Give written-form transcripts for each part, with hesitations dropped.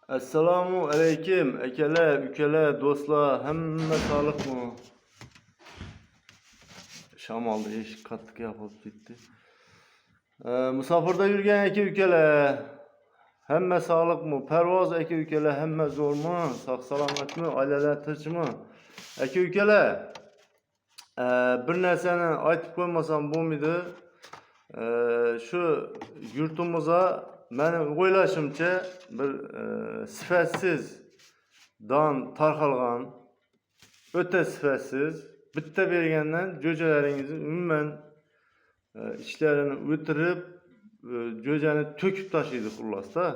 Assalomu alaykum akalar, ukalar, do'stlar, hamma sog'liqmi? Shamolda eshik qattiq yopilib ketdi. Musofirda yurgan aka-ukalar, hamma sog'liqmi? Parvoz aka-ukalar, hamma zo'rmi? Sog' salomatmi? Oilalar tinchmi? Aka-ukalar, bir narsani aytib qo'ymasam bo'lmaydi. Shu yurtimizga meni o'ylashimcha bir sifatsiz don tarqalgan, o'ta sifatsiz, bitta bergandan jo'jalaringizni umuman ichlarini o'tirib, jo'jani to'kib tashlaydi xullasda.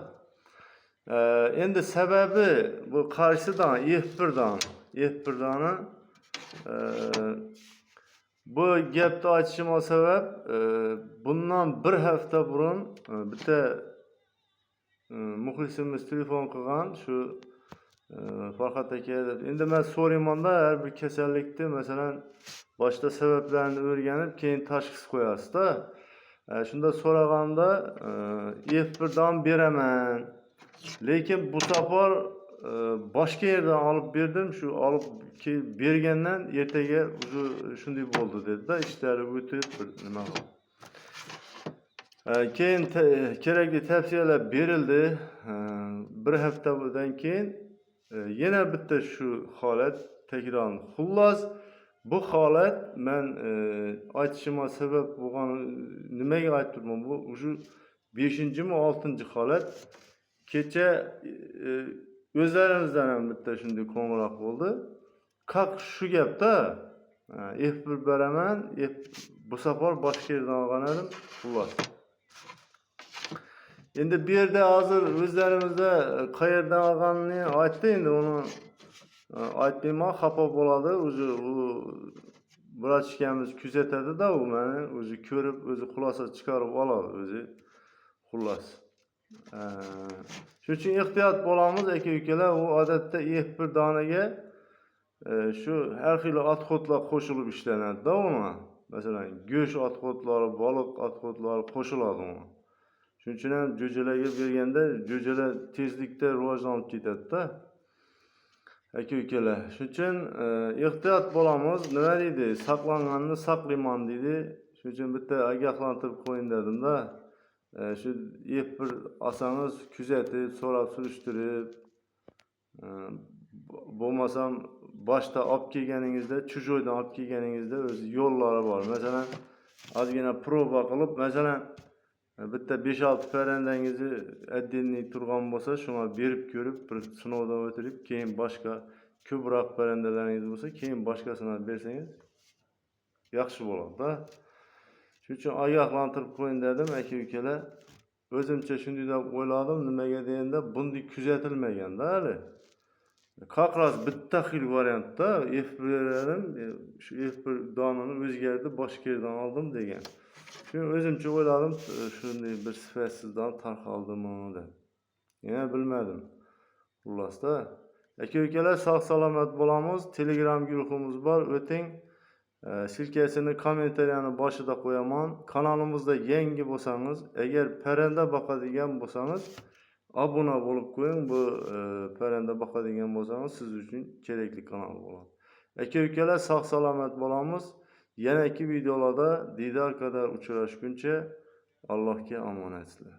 Endi sababi bu qarshisidan F1 doni bu gapni aytishimga sabab bundan bir hafta burun bitta muxlisimiz telefon qilgan, shu Farhat aka deb. Endi men so'raymanda har bir kasallikni masalan boshqa sabablarini o'rganib, keyin tashxis qo'yasiz-da. Shunda so'raganimda F1 dan beraman. Lekin bu safar boshqa yerdan olib berdim. Shu olib bergandan ertaga shunday bo'ldi dedi-da, ishlari o'tib nima qildi. Keyin kerakli tavsiyalar berildi. Bir haftadan keyin yana bitta shu holat takrorlandi. Xullas, bu holat men aytishimga sabab bo'lgan, nimaga aytdim bu shu 5-mi 6-chi holat. Kecha o'zlarimizdan ham bitta shunday qo'ng'iroq bo'ldi. Qaq shu gapda F1 beraman, bu safar boshqa yerdan olgan edim, xullas. Endi bu yerda hozir o'zlarimizda qayerdan olganini aytdi, endi uni aytmayman, xafa bo'ladi. O'zi u vrachkamiz kuzatadi-da, u meni o'zi ko'rib, o'zi xulosa chiqarib oladi o'zi, xullas. Shuning uchun ehtiyot bo'lamiz aka-ukalar. U odatda F1 doniga shu har xil otxotlar qo'shilib ishlanadi-da uni. Masalan, go'sht otxotlari, baliq otxotlari qo'shiladi uni. Shuning uchun ham jo'jalarga berganda jo'jalar tezlikda rivojlanib ketadi-da. Aka-ukalar, shuning uchun ehtiyot bo'lamiz. Nima deydi? Saqlanganni saqlayman deydi. Shuning uchun bitta ogohlantirib qo'ying dedim-da. Shu F1 olsangiz kuzatib, so'rab surishtirib, bo'lmasam boshda olib kelganingizda, chujoydan olib kelganingizda o'z yo'llari bor. Masalan, ozgina proba qilib, masalan, bitta 5-6 parandangizni отдельный turgan bo'lsa, shunga berib ko'rib, bir sinovdan o'tirib, keyin boshqa ko'proq parandalaringiz bo'lsa, keyin boshqasini bersangiz yaxshi bo'ladi-da. Shuning uchun ogohlantirib qo'ying dedim aka-ukalar. O'zimcha shunday deb o'yladim, nimaga deganda bunday kuzatilmagan-da hali. Qaqras bitta xil variantda F1 shu F1 donini o'zgardi, boshqa yerdan oldim degan. Shuni o'zimcha o'yladim, shunday bir sifatsizdan tarqaldimi deb. Yana bilmadim. Xullasda, aka-ukalar sog' salomat bo'lamiz. Telegram guruhimiz bor, o'ting. Silkasini kommentariyani boshida qo'yaman. Kanalimizda yangi bo'lsangiz, agar parranda boqadigan bo'lsangiz, obuna bo'lib qo'ying. Bu parranda boqadigan bo'lsangiz, siz uchun kerakli kanal bo'ladi. Aka-ukalar sog' salomat bo'lamiz. Yana videolarda diydor qadar uchrashguncha Allohga omonatsizlar.